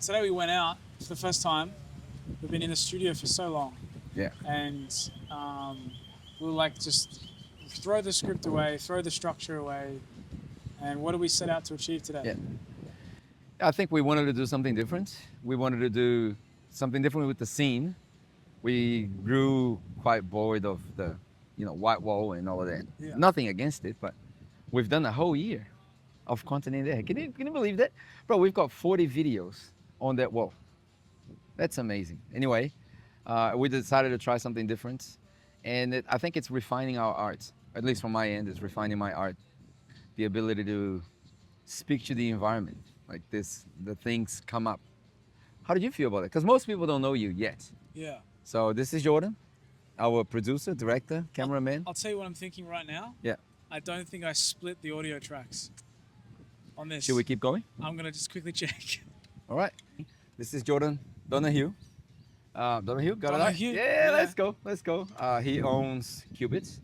today we went out for the first time. We've been in the studio for so long, Yeah. and we were like, just throw the script away, throw the structure away, and what do we set out to achieve today? Yeah. I think we wanted to do something different. We wanted to do something different with the scene. We grew quite bored of the, white wall and all of that. Yeah. Nothing against it, but we've done a whole year of content in there. Can you believe that? Bro, we've got 40 videos on that wall. That's amazing. Anyway, we decided to try something different. And I think it's refining our art. At least from my end, it's refining my art. The ability to speak to the environment. Like this, the things come up. How did you feel about it? Because most people don't know you yet. Yeah. So this is Jordan, our producer, director, cameraman. I'll tell you what I'm thinking right now. Yeah. I don't think I split the audio tracks on this. Should we keep going? I'm gonna just quickly check. All right. This is Jordan Donahue. Donahue, got it right? Donahue, Yeah, yeah. let's go. Let's go. He owns Qubits.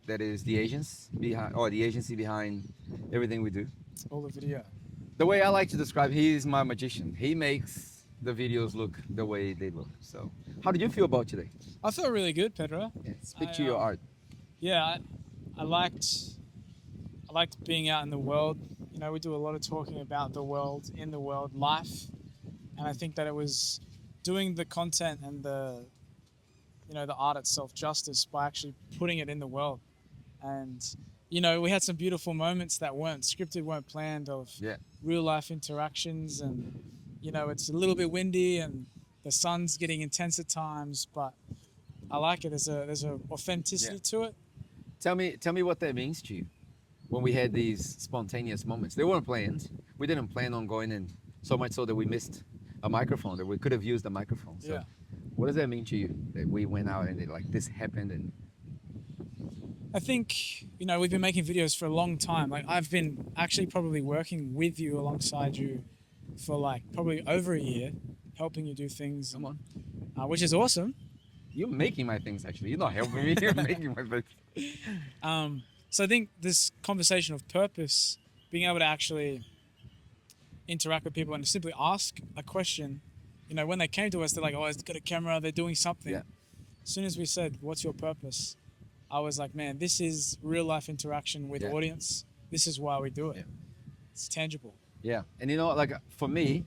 That is the agency behind everything we do. All the video. The way I like to describe, he's my magician. He makes the videos look the way they look. So, how did you feel about today? I felt really good, Pedro. Yeah, speak to your art. Yeah, I liked being out in the world. You know, we do a lot of talking about the world, in the world, life, and I think that it was doing the content and the art itself justice by actually putting it in the world. And we had some beautiful moments that weren't scripted, weren't planned, of Yeah. real life interactions, and it's a little bit windy and the sun's getting intense at times, but I like it. There's a authenticity to it. Tell me what that means to you. When we had these spontaneous moments, they weren't planned. We didn't plan on going in, so much so that we missed a microphone, that we could have used a microphone. So, Yeah. what does that mean to you that we went out and this happened? And I think, we've been making videos for a long time. Like, I've been actually probably working with you, alongside you, for like probably over a year, helping you do things, come on, which is awesome. you're making my things actually. You're not helping me. You're making my things. So I think this conversation of purpose, being able to actually interact with people and simply ask a question, when they came to us, they're like, oh, they've got a camera, they're doing something. Yeah. As soon as we said, what's your purpose? I was like, man, this is real life interaction with Yeah. audience. This is why we do it. Yeah. It's tangible. Yeah, and like for me,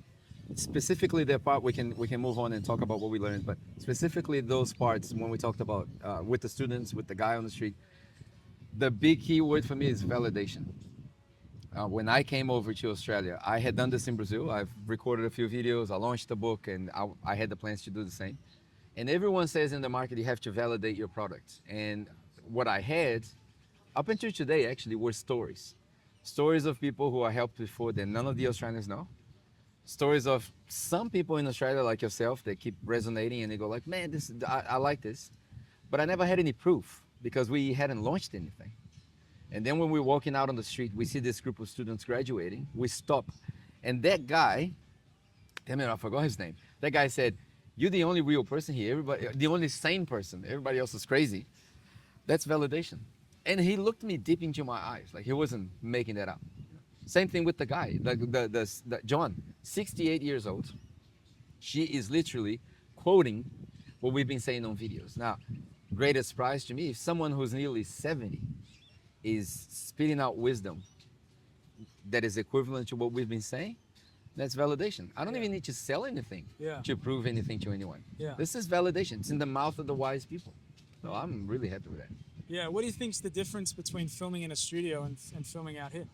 specifically that part, we can move on and talk about what we learned. But specifically those parts when we talked about with the students, with the guy on the street, the big key word for me is validation. When I came over to Australia, I had done this in Brazil. I've recorded a few videos. I launched a book, and I had the plans to do the same. And everyone says in the market you have to validate your product. And what I had, up until today, actually, were stories. Stories of people who are helped before that none of the Australians know. Stories of some people in Australia like yourself that keep resonating and they go like, man, I like this. But I never had any proof because we hadn't launched anything. And then when we're walking out on the street, we see this group of students graduating. We stop. And that guy, damn it, I forgot his name. That guy said, you're the only real person here. Everybody, the only sane person. Everybody else is crazy. That's validation. And he looked me deep into my eyes, like he wasn't making that up. Same thing with the guy, like the John, 68 years old. She is literally quoting what we've been saying on videos. Now, greatest surprise to me, if someone who's nearly 70 is spitting out wisdom that is equivalent to what we've been saying, that's validation. I don't even need to sell anything to prove anything to anyone. Yeah. This is validation. It's in the mouth of the wise people. So I'm really happy with that. Yeah. What do you think's the difference between filming in a studio and filming out here?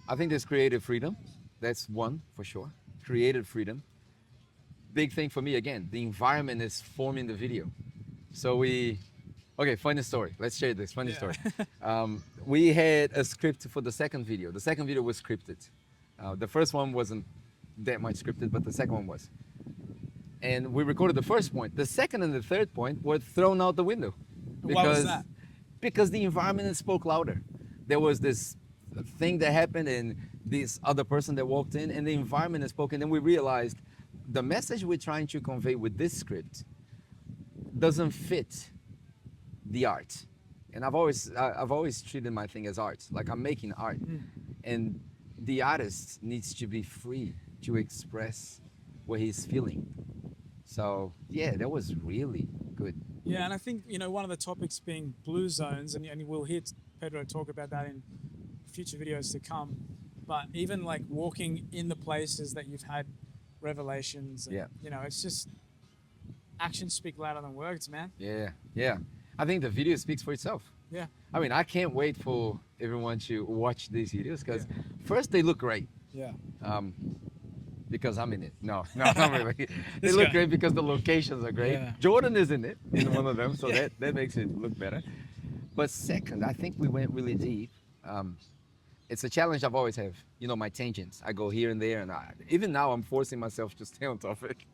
I think there's creative freedom. That's one for sure. Creative freedom. Big thing for me, again, the environment is forming the video. So funny story. Let's share this funny story. We had a script for the second video. The second video was scripted. The first one wasn't that much scripted, but the second one was. And we recorded the first point. The second and the third point were thrown out the window. Why was that? Because the environment spoke louder. There was this thing that happened and this other person that walked in and the environment spoke, and then we realized the message we're trying to convey with this script doesn't fit the art. And I've always treated my thing as art, like I'm making art. And the artist needs to be free to express what he's feeling. So yeah, that was really good. Yeah, and I think, one of the topics being blue zones, and we'll hear Pedro talk about that in future videos to come. But even like walking in the places that you've had revelations, and, Yeah. it's just actions speak louder than words, man. Yeah, yeah. I think the video speaks for itself. Yeah. I mean, I can't wait for everyone to watch these videos because first they look great. Yeah. Because I'm in it. No, not really. They This look guy. great because the locations are great. Yeah. Jordan is in it, in one of them, so Yeah. that makes it look better. But second, I think we went really deep. It's a challenge I've always have. My tangents. I go here and there, and even now I'm forcing myself to stay on topic.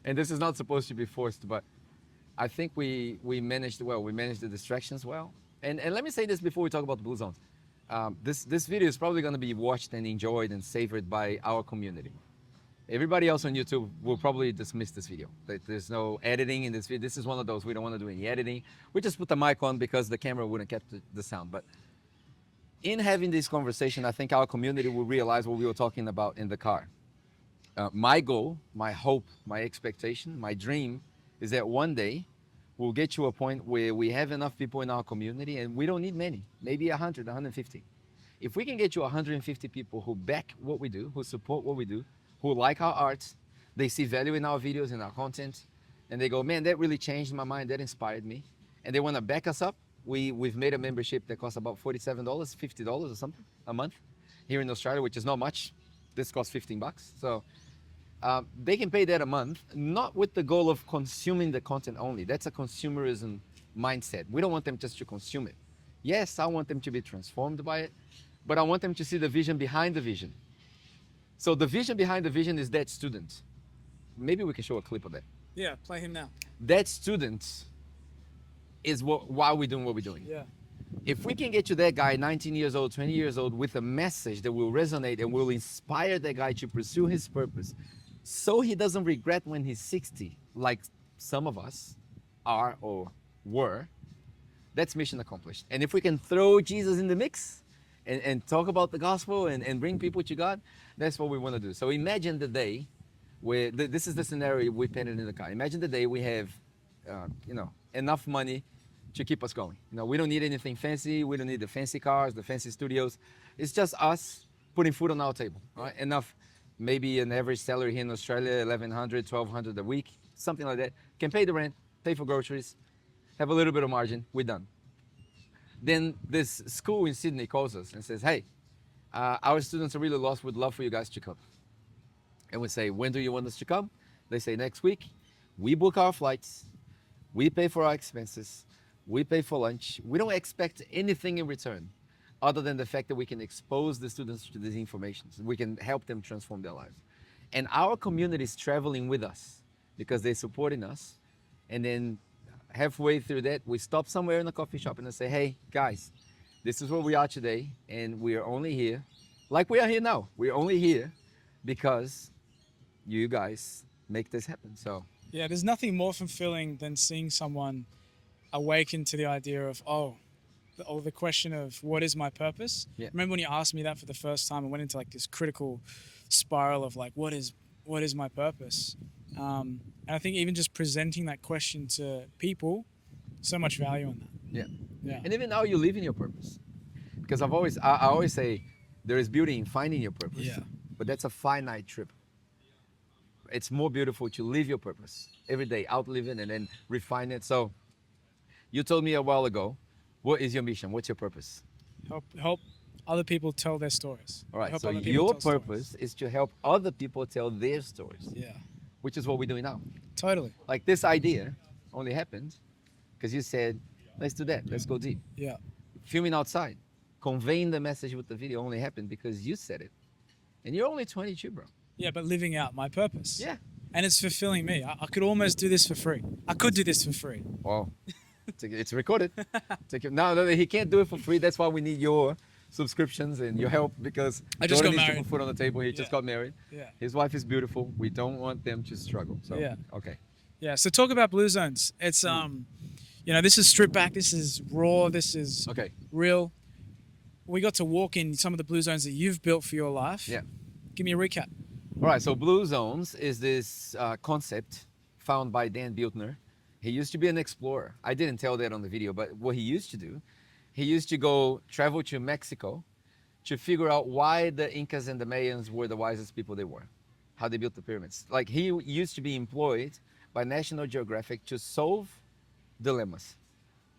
And this is not supposed to be forced, but I think we managed well. We managed the distractions well. And let me say this before we talk about the Blue Zones. This video is probably going to be watched and enjoyed and savored by our community. Everybody else on YouTube will probably dismiss this video. There's no editing in this video. This is one of those, we don't want to do any editing. We just put the mic on because the camera wouldn't capture the sound. But in having this conversation, I think our community will realize what we were talking about in the car. My goal, my hope, my expectation, my dream is that one day we'll get to a point where we have enough people in our community and we don't need many, maybe 100, 150. If we can get to 150 people who back what we do, who support what we do, who like our art, they see value in our videos and our content, and they go, man, that really changed my mind, that inspired me, and they want to back us up. We've made a membership that costs about $47, $50 or something a month here in Australia, which is not much. This costs $15. So they can pay that a month, not with the goal of consuming the content only. That's a consumerism mindset. We don't want them just to consume it. Yes, I want them to be transformed by it, but I want them to see the vision behind the vision. So the vision behind the vision is that student. Maybe we can show a clip of that. Yeah. Play him now. That student is why we're doing what we're doing. Yeah. If we can get to that guy, 19 years old, 20 years old, with a message that will resonate and will inspire that guy to pursue his purpose, so he doesn't regret when he's 60, like some of us are or were, that's mission accomplished. And if we can throw Jesus in the mix and talk about the gospel and bring people to God, that's what we want to do. So imagine the day where, this is the scenario we painted in the car. Imagine the day we have, enough money to keep us going. We don't need anything fancy. We don't need the fancy cars, the fancy studios. It's just us putting food on our table, right? Enough, maybe an average salary here in Australia, $1,100, $1,200 a week, something like that. Can pay the rent, pay for groceries, have a little bit of margin, we're done. Then this school in Sydney calls us and says, hey, our students are really lost, we'd love for you guys to come. And we say, when do you want us to come? They say, next week. We book our flights, we pay for our expenses, we pay for lunch. We don't expect anything in return other than the fact that we can expose the students to these information. We can help them transform their lives. And our community is traveling with us because they're supporting us. And then halfway through that, we stop somewhere in a coffee shop and I say, hey, guys, this is where we are today. And we are only here, like we are here now. We're only here because you guys make this happen. So Yeah. There's nothing more fulfilling than seeing someone awaken to the idea of, the question of what is my purpose? Yeah. Remember when you asked me that for the first time, I went into like this critical spiral of like, what is my purpose? And I think even just presenting that question to people, so much value in that. yeah. Yeah. And even now you live in your purpose. Because I always say there is beauty in finding your purpose. Yeah. But that's a finite trip. It's more beautiful to live your purpose every day, outlive it and then refine it. So you told me a while ago, what is your mission? What's your purpose? Help other people tell their stories. All right. Help So other people your tell stories. purpose is to help other people tell their stories, Yeah. which is what we're doing now. Totally. Like this idea only happened because you said, let's do that. Let's go deep. Yeah. Filming outside, conveying the message with the video only happened because you said it. And you're only 22, bro. Yeah, but living out my purpose. Yeah. And it's fulfilling me. I could almost do this for free. I could do this for free. Wow. It's recorded. No, he can't do it for free. That's why we need your subscriptions and your help because I just Jordan got needs to married. put food on the table. He just Yeah. got married. Yeah. His wife is beautiful. We don't want them to struggle. So, Yeah. okay. Yeah. So talk about Blue Zones. It's this is stripped back. This is raw. This is Okay. real. we got to walk in some of the blue zones that you've built for your life. Yeah. Give me a recap. All right, so Blue Zones is this concept found by Dan Buettner. He used to be an explorer. I didn't tell that on the video, but what he used to do, he used to go travel to Mexico to figure out why the Incas and the Mayans were the wisest people they were, how they built the pyramids. Like he used to be employed by National Geographic to solve dilemmas.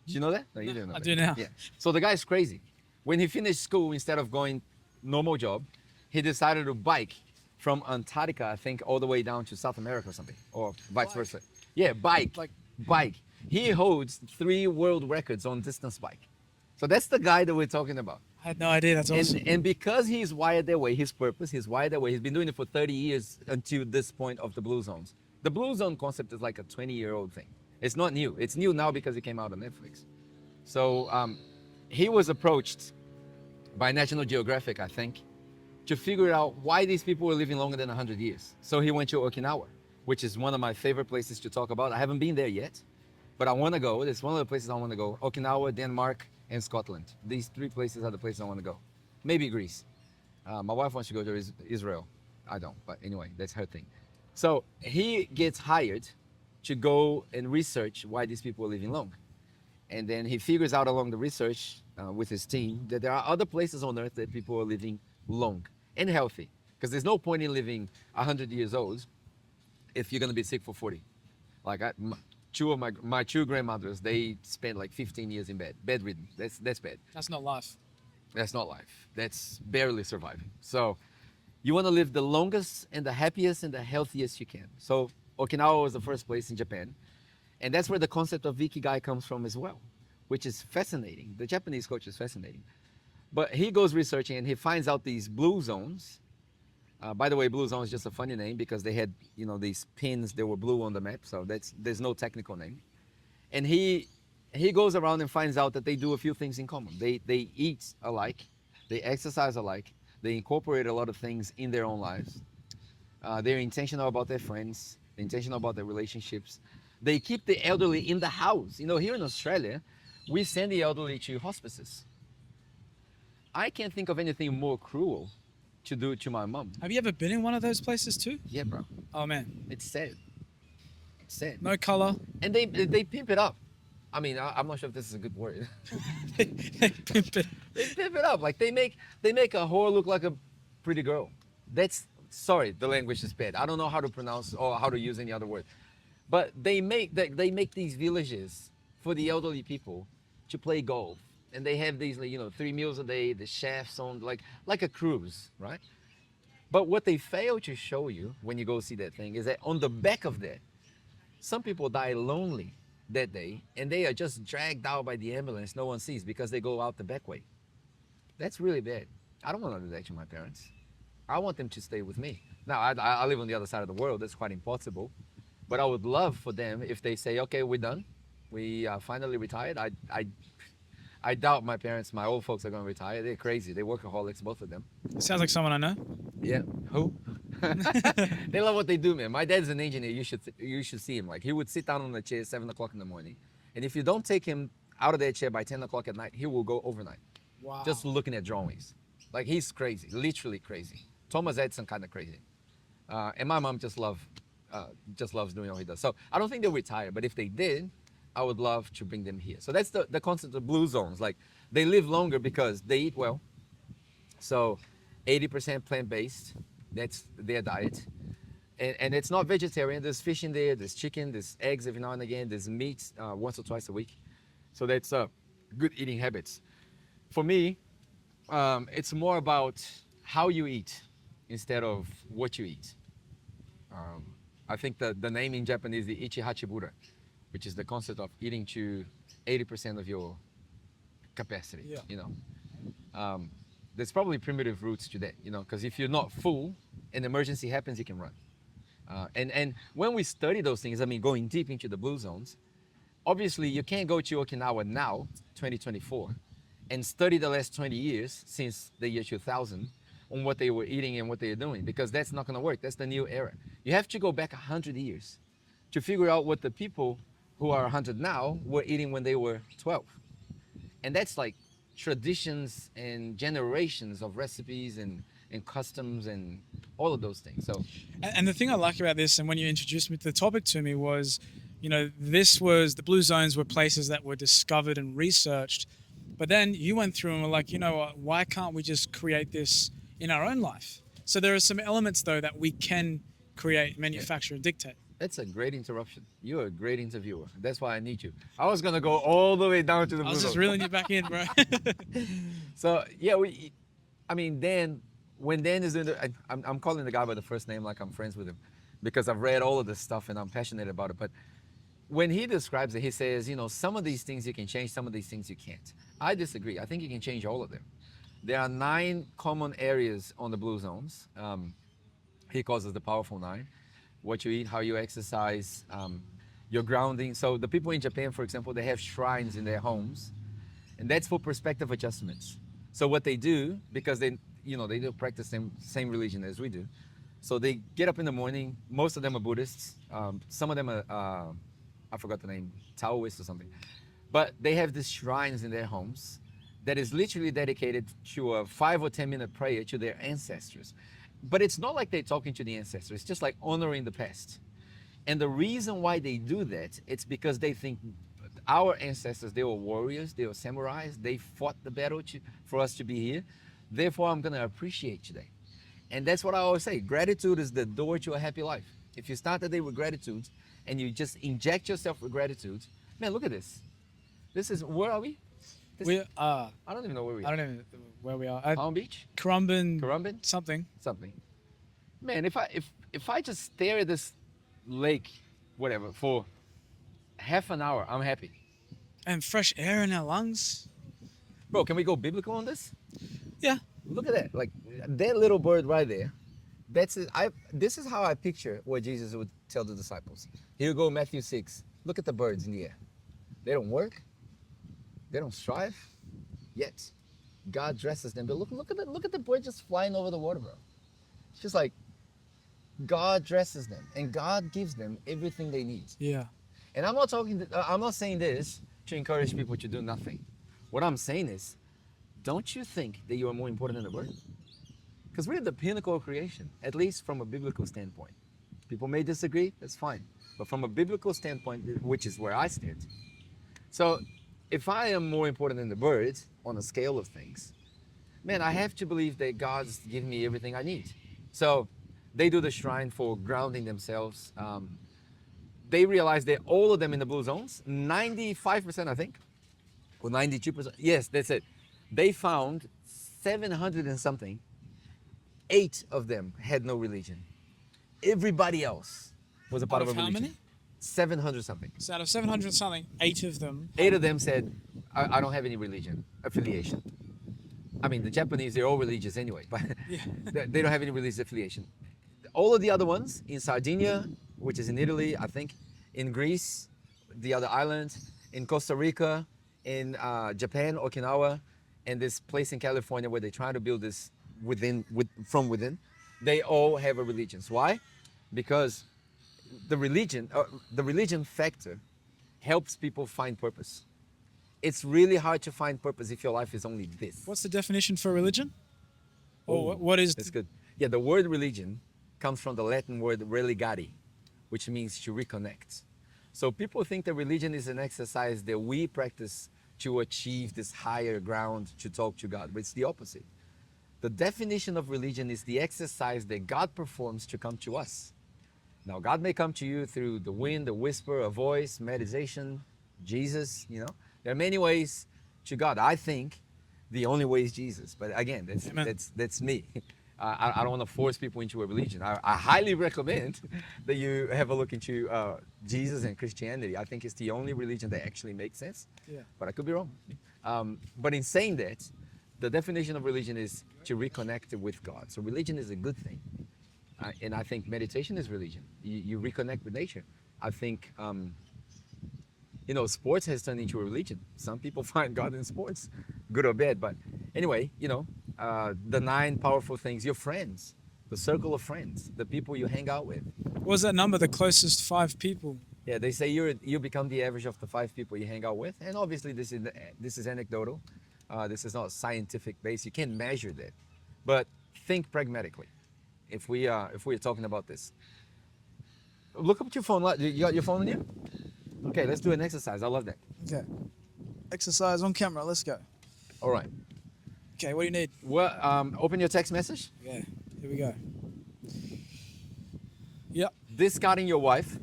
Did you know that? No, you didn't know I that. do now. Yeah. So the guy's crazy. When he finished school, instead of going normal job, he decided to bike from Antarctica, I think, all the way down to South America or something, or vice versa. Yeah, bike. Bike. He holds 3 world records on distance bike. So that's the guy that we're talking about. I had no idea. That's awesome. And because he's wired that way, his purpose, he's wired that way, he's been doing it for 30 years until this point of the Blue Zones. The Blue Zone concept is like a 20-year-old thing. It's not new. It's new now because it came out on Netflix. So he was approached by National Geographic, I think, to figure out why these people were living longer than 100 years. So he went to Okinawa, which is one of my favorite places to talk about. I haven't been there yet, but I want to go. It's one of the places I want to go. Okinawa, Denmark, and Scotland. These 3 places are the places I want to go. Maybe Greece. My wife wants to go to Israel. I don't, but anyway, that's her thing. So he gets hired to go and research why these people are living long. And then he figures out along the research with his team that there are other places on earth that people are living long and healthy. Because there's no point in living 100 years old if you're going to be sick for 40. Like two of my 2 grandmothers, they spent like 15 years in bed, bedridden. That's bad. That's not life. That's not life. That's barely surviving. So you want to live the longest and the happiest and the healthiest you can. So Okinawa was the first place in Japan. And that's where the concept of Ikigai comes from as well, which is fascinating. The Japanese culture is fascinating. But he goes researching and he finds out these blue zones. By the way, blue zone is just a funny name because they had, these pins that were blue on the map. So there's no technical name. And he goes around and finds out that they do a few things in common. They eat alike, they exercise alike, they incorporate a lot of things in their own lives. They're intentional about their friends, they're intentional about their relationships. They keep the elderly in the house. Here in Australia, we send the elderly to hospices. I can't think of anything more cruel to do to my mom. Have you ever been in one of those places too? Yeah, bro. Oh man, It's sad. It's sad. no color. And they pimp it up. I mean, I'm not sure if this is a good word. They pimp it. They pimp it up. Like they make a whore look like a pretty girl. Sorry, the language is bad. I don't know how to pronounce or how to use any other word. But they make these villages for the elderly people to play golf. And they have these, 3 meals a day, the chefs on, like a cruise, right? But what they fail to show you when you go see that thing is that on the back of that, some people die lonely that day, and they are just dragged out by the ambulance. No one sees because they go out the back way. That's really bad. I don't want to do that to my parents. I want them to stay with me. Now, I live on the other side of the world. That's quite impossible. But I would love for them if they say, okay, we're done. We finally retired. I doubt my old folks are going to retire. They're crazy. They're workaholics, both of them. Sounds like someone I know. Yeah. Who? They love what they do, man. My dad's an engineer. You should see him. Like, he would sit down on the chair at 7 o'clock in the morning. And if you don't take him out of that chair by 10 o'clock at night, he will go overnight. Wow. Just looking at drawings. Like, he's crazy. Literally crazy. Thomas Edison kind of crazy. And my mom just loves doing what he does. So I don't think they'll retire. But if they did, I would love to bring them here. So that's the concept of blue zones. Like, they live longer because they eat well. So 80% plant-based, that's their diet. And it's not vegetarian. There's fish in there, there's chicken, there's eggs every now and again, there's meat once or twice a week. So that's good eating habits. For me, it's more about how you eat instead of what you eat. I think the name in Japanese is Ichi Hachibura, which is the concept of eating to 80% of your capacity. Yeah. There's probably primitive roots to that, because if you're not full, an emergency happens, you can run. And when we study those things, going deep into the blue zones, obviously you can't go to Okinawa now, 2024, and study the last 20 years since the year 2000 on what they were eating and what they are doing, because that's not going to work. That's the new era. You have to go back 100 years to figure out what the people who are 100 now were eating when they were 12. And that's like traditions and generations of recipes and customs and all of those things. So And the thing I like about this, and when you introduced me to the topic to me, was, this was the blue zones were places that were discovered and researched, but then you went through and were like, what, why can't we just create this in our own life? So there are some elements though that we can create, manufacture, and dictate. that's a great interruption. You're a great interviewer. That's why I need you. I was gonna go all the way down to the I blue was just zone. reeling you back in, bro. So yeah, I mean, Dan, when Dan is doing I'm calling the guy by the first name like I'm friends with him, because I've read all of this stuff and I'm passionate about it. But when he describes it, he says, some of these things you can change, some of these things you can't. I disagree. I think you can change all of them. There are 9 common areas on the blue zones. He calls it the powerful 9. What you eat, how you exercise, your grounding. So the people in Japan, for example, they have shrines in their homes, and that's for perspective adjustments. So what they do, because they don't practice same religion as we do, so they get up in the morning. Most of them are Buddhists. Some of them are I forgot the name, Taoist or something. But they have these shrines in their homes that is literally dedicated to a 5 or 10 minute prayer to their ancestors. But it's not like they're talking to the ancestors. It's just like honoring the past. And the reason why they do that, it's because they think our ancestors, they were warriors, they were samurais, they fought the battle for us to be here. Therefore, I'm going to appreciate today. And that's what I always say. Gratitude is the door to a happy life. If you start the day with gratitude and you just inject yourself with gratitude, man, look at this. This is, where are we? I I don't even know where we are. don't know where we are. Palm Beach? Currumbin, something. Something. Man, if I just stare at this lake, whatever, for half an hour, I'm happy. And fresh air in our lungs. Bro, can we go biblical on this? Yeah. Look at that. Like that little bird right there. That's it. This is how I picture what Jesus would tell the disciples. Here you go, Matthew 6. Look at the birds in the air. They don't work. They don't strive. Yet God dresses them. But look at the bird just flying over the water, bro. It's just like God dresses them and God gives them everything they need. Yeah. And I'm not saying this to encourage people to do nothing. What I'm saying is, don't you think that you are more important than the bird? Because we're the pinnacle of creation, at least from a biblical standpoint. People may disagree, that's fine. But from a biblical standpoint, which is where I stand. So if I am more important than the bird on a scale of things, man, I have to believe that God's given me everything I need. So they do the shrine for grounding themselves. They realize that all of them in the blue zones, 95%, I think, or 92%. Yes, that's it. They found 700 and something. 8 of them had no religion. Everybody else was a part of a religion. How many? 700 something. So out of 700 something, 8 of them. 8 of them said, I don't have any religion affiliation. I mean, the Japanese, they're all religious anyway, but Yeah. they don't have any religious affiliation. All of the other ones in Sardinia, which is in Italy, I think, in Greece, the other island, in Costa Rica, in Japan, Okinawa, and this place in California where they're trying to build this from within, they all have a religion. Why? Because the religion factor helps people find purpose. It's really hard to find purpose if your life is only this. What's the definition for religion? Oh, Or what is? That's good. Yeah, the word religion comes from the Latin word religare, which means to reconnect. So people think that religion is an exercise that we practice to achieve this higher ground to talk to God, but it's the opposite. The definition of religion is the exercise that God performs to come to us. Now, God may come to you through the wind, a whisper, a voice, meditation, Jesus, There are many ways to God. I think the only way is Jesus. But again, that's me. I don't want to force people into a religion. I highly recommend that you have a look into Jesus and Christianity. I think it's the only religion that actually makes sense. Yeah. But I could be wrong. But in saying that, the definition of religion is to reconnect with God. So religion is a good thing. And I think meditation is religion. You reconnect with nature. I think, sports has turned into a religion. Some people find God in sports, good or bad. But anyway, the 9 powerful things, your friends, the circle of friends, the people you hang out with. What was that number? The closest 5 people. Yeah, they say you become the average of the 5 people you hang out with. And obviously this is anecdotal. This is not scientific based. You can't measure that, but think pragmatically. If we're talking about this, look up your phone. You got your phone on you? Okay, let's do an exercise. I love that. Okay. Exercise on camera. Let's go. All right. Okay, what do you need? Well, open your text message. Okay, here we go. Yep. Discarding your wife.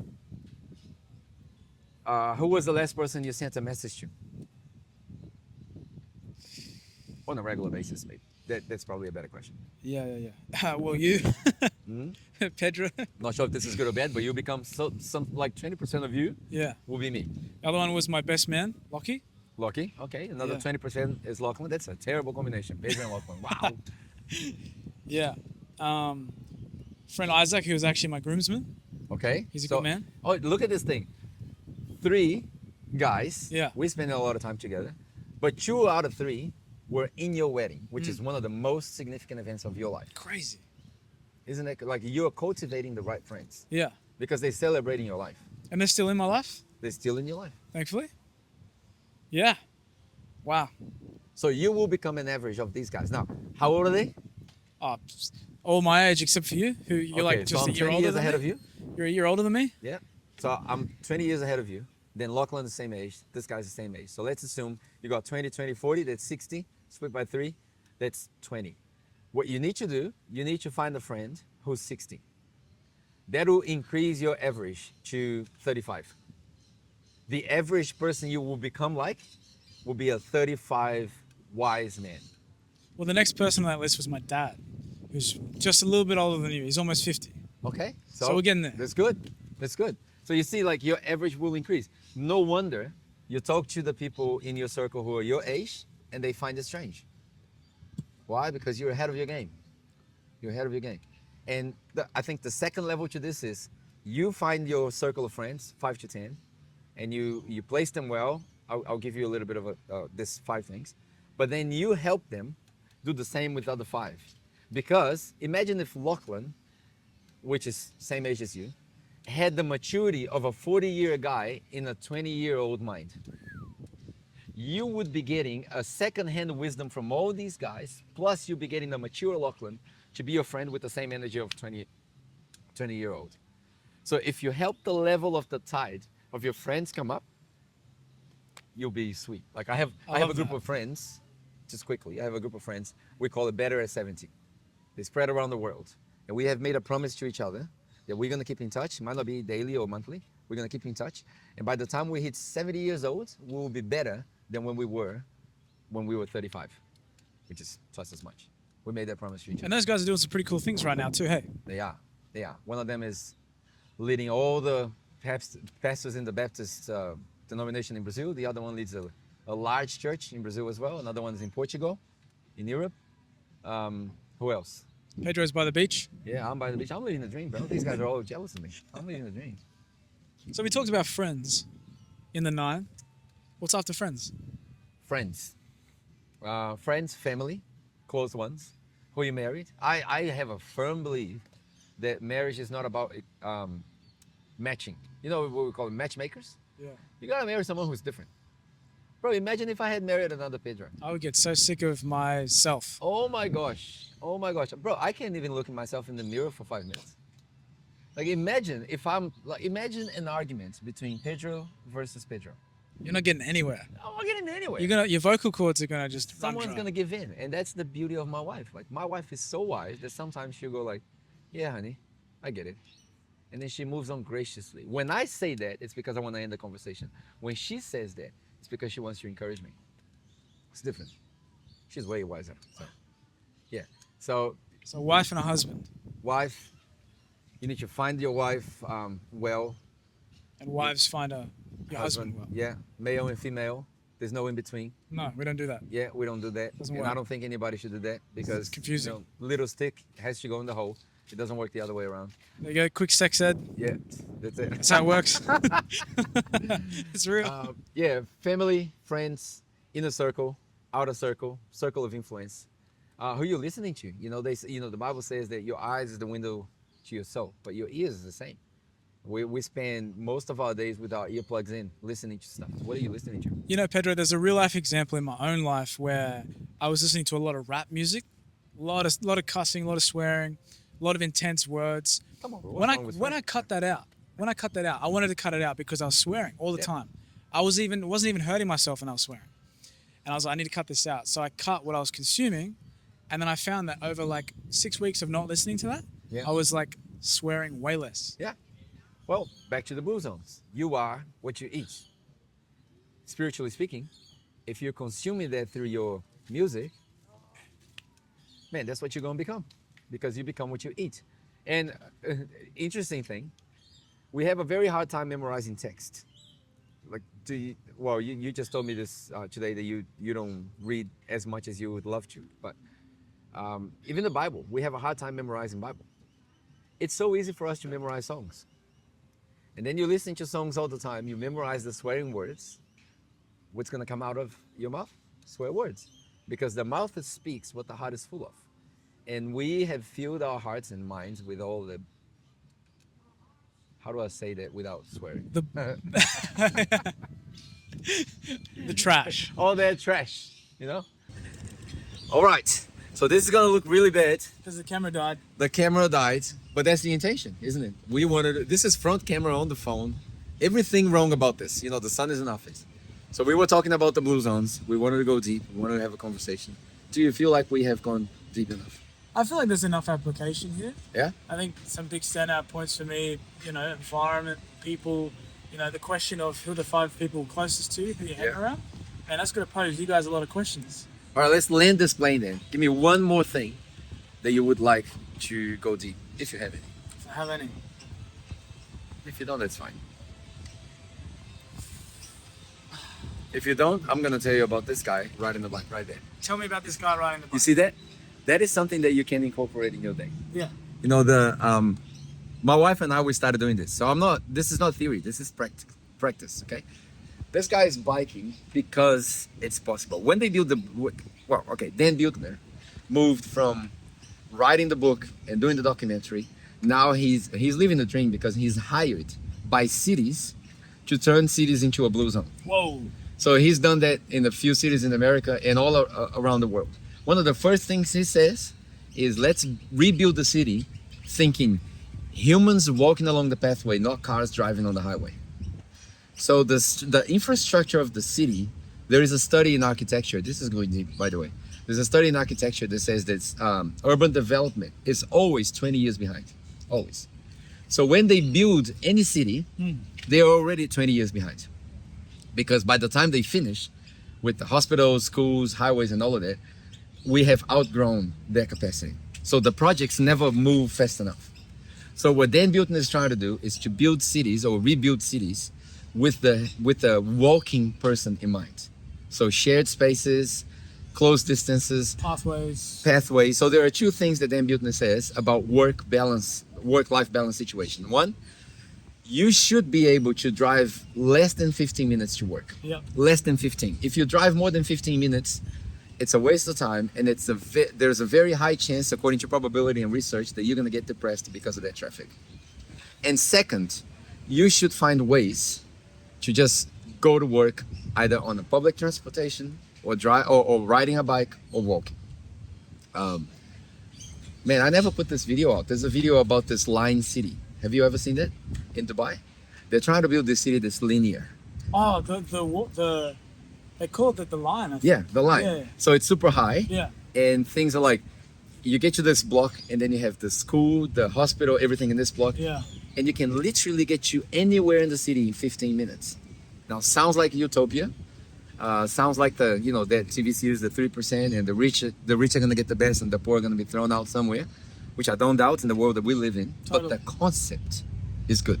Who was the last person you sent a message to? On a regular basis, maybe. That's probably a better question. Yeah. Well, you, Mhm. Pedro. Not sure if this is good or bad, but you become some like 20% of you Yeah. will be me. The other one was my best man, Lockie. Lucky. Okay. Another Yeah. 20% is Lachlan. That's a terrible combination. Pedro and Lachlan. Wow. Yeah. Friend Isaac, who was actually my groomsman. Okay. He's a good man. Oh, look at this thing. 3 guys. Yeah. We spent a lot of time together, but 2 out of 3 were in your wedding, which is one of the most significant events of your life. Crazy. Isn't it? Like you're cultivating the right friends Yeah. because they're celebrating your life. And they're still in my life, They're still in your life. thankfully. Yeah. Wow. So you will become an average of these guys. Now, how old are they? Oh, all my age except for you, who you're like just so I'm a year 20 older years than ahead me. of you. You're a year older than me. Yeah. So I'm 20 years ahead of you. Then Lachlan the same age. This guy's the same age. So let's assume you got 20, 20, 40. That's 60. Split by 3. That's 20. What you need to do, you need to find a friend who's 60. That will increase your average to 35. The average person you will become like will be a 35 wise man. Well, the next person on that list was my dad, who's just a little bit older than you. He's almost 50. Okay. So we're getting there. That's good. That's good. So you see, like your average will increase. No wonder you talk to the people in your circle who are your age and they find it strange. Why? Because you're ahead of your game. You're ahead of your game. And I think the second level to this is you find your circle of friends, 5 to 10, and you place them well. I'll give you a little bit of this 5 things. But then you help them do the same with the other 5. Because imagine if Lachlan, which is same age as you, had the maturity of a 40-year guy in a 20-year-old mind. You would be getting a second-hand wisdom from all these guys, plus you'd be getting the mature Lachlan to be your friend with the same energy of 20-year-old. So if you help the level of the tide of your friends come up, you'll be sweet. Like I have a love group that. of friends, just quickly, I have a group of friends, we call it Better at 70. They spread around the world. And we have made a promise to each other that we're going to keep in touch. It might not be daily or monthly. We're going to keep in touch. And by the time we hit 70 years old, we will be better than when we were 35, which is twice as much. We made that promise to each And other. those guys are doing some pretty cool things right now too. Hey. They are. One of them is leading all the pastors in the Baptist denomination in Brazil. The other one leads a large church in Brazil as well. Another one is in Portugal, in Europe. Who else? Pedro's by the beach. Yeah, I'm by the beach. I'm living the dream, bro. These guys are all jealous of me. I'm living the dream. So we talked about friends in the 9. What's after friends? Friends. Friends, family, close ones, who you married. I have a firm belief that marriage is not about matching. You know what we call it, matchmakers? Yeah. You gotta marry someone who's different. Bro, imagine if I had married another Pedro. I would get so sick of myself. Oh my gosh. Bro, I can't even look at myself in the mirror for 5 minutes. Like imagine imagine an argument between Pedro versus Pedro. You're not getting anywhere. I'm not getting anywhere. Your vocal cords are gonna just run Someone's dry. gonna give in, and that's the beauty of my wife. Like my wife is so wise that sometimes she'll go like, "Yeah, honey, I get it," and then she moves on graciously. When I say that, it's because I want to end the conversation. When she says that, it's because she wants to encourage me. It's different. She's way wiser. So, yeah. So, So wife and a husband, wife, you need to find your wife well. and wives find your husband well. Yeah, male and female. There's no in between. No, we don't do that. Yeah, we don't do that. Doesn't And work. I don't think anybody should do that because confusing. Little stick has to go in the hole. It doesn't work the other way around. There you go. Quick sex ed. Yeah, that's it. That's how it works. It's real. Yeah, family, friends, inner circle, outer circle, circle of influence. Who you're listening to? You know, the Bible says that your eyes is the window to your soul, but your ears is the same. We spend most of our days with our earplugs in, listening to stuff. What are you listening to? You know, Pedro, there's a real life example in my own life where I was listening to a lot of rap music, a lot of cussing, a lot of swearing, a lot of intense words. Come on, bro. When I cut that out, I wanted to cut it out because I was swearing all the Yeah. time. I wasn't even hurting myself when I was swearing, and I was like, I need to cut this out. So I cut what I was consuming, and then I found that over like 6 weeks of not listening to that, Yeah. I was like swearing way less. Yeah. Well, back to the blue zones. You are what you eat. Spiritually speaking, if you're consuming that through your music, man, that's what you're going to become, because you become what you eat. And interesting thing, we have a very hard time memorizing text. Like, you just told me this today, that you don't read as much as you would love to. But even the Bible, we have a hard time memorizing Bible. It's so easy for us to memorize songs. And then you listen to songs all the time, you memorize the swearing words. What's going to come out of your mouth? Swear words. Because the mouth speaks what the heart is full of. And we have filled our hearts and minds with all the, how do I say that without swearing? The trash. All that trash, you know? All right. So this is going to look really bad. Because the camera died. The camera died, but that's the intention, isn't it? We wanted, this is front camera on the phone. Everything wrong about this. You know, the sun is in our face. So we were talking about the blue zones. We wanted to go deep. We wanted to have a conversation. Do you feel like we have gone deep enough? I feel like there's enough application here. Yeah? I think some big standout points for me, you know, environment, people, you know, the question of who are the 5 people closest to you, who you're hanging Yeah. around. And that's going to pose you guys a lot of questions. All right, let's land this plane then. Give me one more thing that you would like to go deep, if you have any. If I have any. If you don't, that's fine. If you don't, I'm going to tell you about this guy riding the bike right there. Tell me about this guy riding the bike. You see that? That is something that you can incorporate in your day. Yeah. You know, my wife and I, we started doing this. So this is not theory, this is practice, okay? This guy is biking because it's possible. When they built Dan Buettner moved from writing the book and doing the documentary. Now he's living the dream because he's hired by cities to turn cities into a blue zone. Whoa. So he's done that in a few cities in America and all around the world. One of the first things he says is, let's rebuild the city thinking humans walking along the pathway, not cars driving on the highway. So the infrastructure of the city, there is a study in architecture. This is going deep, by the way. There's a study in architecture that says that urban development is always 20 years behind, always. So when they build any city, they are already 20 years behind. Because by the time they finish with the hospitals, schools, highways, and all of that, we have outgrown their capacity. So the projects never move fast enough. So what Dan Buettner is trying to do is to build cities or rebuild cities with the walking person in mind. So shared spaces, close distances, pathways. So there are 2 things that Dan Buettner says about work-life balance situation. One, you should be able to drive less than 15 minutes to work. Yeah. Less than 15. If you drive more than 15 minutes, it's a waste of time, and there's a very high chance, according to probability and research, that you're going to get depressed because of that traffic. And second, you should find ways to just go to work either on a public transportation or riding a bike or walking. Man, I never put this video out. There's a video about this line city. Have you ever seen that in Dubai? They're trying to build this city that's linear. Oh, the they call it the line. I think. Yeah, the line. Yeah. So it's super high. Yeah. And things are like, you get to this block and then you have the school, the hospital, everything in this block. Yeah. And you can literally get you anywhere in the city in 15 minutes. Now, sounds like utopia. Sounds like that TV series, the 3%, and the rich are going to get the best and the poor are going to be thrown out somewhere, which I don't doubt in the world that we live in. Totally. But the concept is good.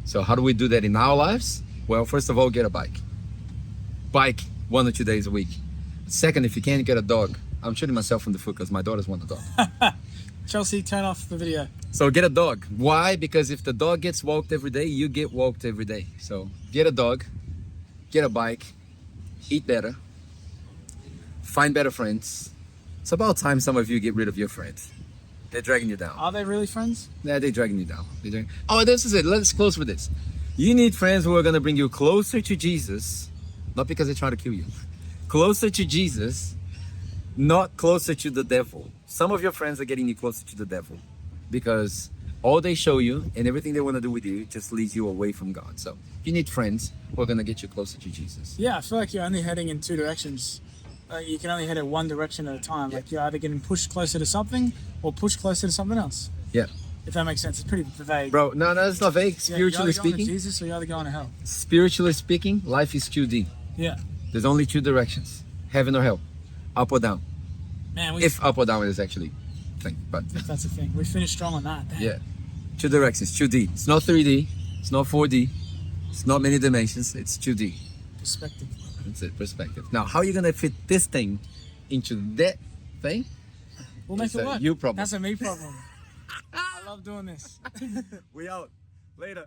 So how do we do that in our lives? Well, first of all, get a bike. Bike 1 or 2 days a week. Second, if you can't get a dog, I'm shooting myself in the foot because my daughters want a dog. Chelsea, turn off the video. So get a dog. Why? Because if the dog gets walked every day, you get walked every day. So get a dog, get a bike, eat better, find better friends. It's about time some of you get rid of your friends. They're dragging you down. Are they really friends? Yeah, they're dragging you down. Oh, this is it. Let's close with this. You need friends who are going to bring you closer to Jesus, not because they're trying to kill you. Closer to Jesus, not closer to the devil. Some of your friends are getting you closer to the devil because all they show you and everything they want to do with you just leads you away from God. So you need friends who are going to get you closer to Jesus. Yeah, I feel like you're only heading in two directions. You can only head in one direction at a time. Yeah. Like you're either getting pushed closer to something or pushed closer to something else. Yeah. If that makes sense. It's pretty vague. Bro, no, it's not vague. Yeah, you're Spiritually either going to speaking, Jesus or you're either going to hell. spiritually speaking, life is 2D. Yeah. There's only two directions, heaven or hell, up or down. Man, If up or down is actually a thing, but if that's the thing. We finished strong on that. Damn. yeah, two directions, 2D. It's not 3D, it's not 4D, it's not many dimensions, it's 2D. Perspective. That's it, perspective. Now, how are you going to fit this thing into that thing? We'll make It's it a work. you problem. That's a me problem. I love doing this. We out. Later.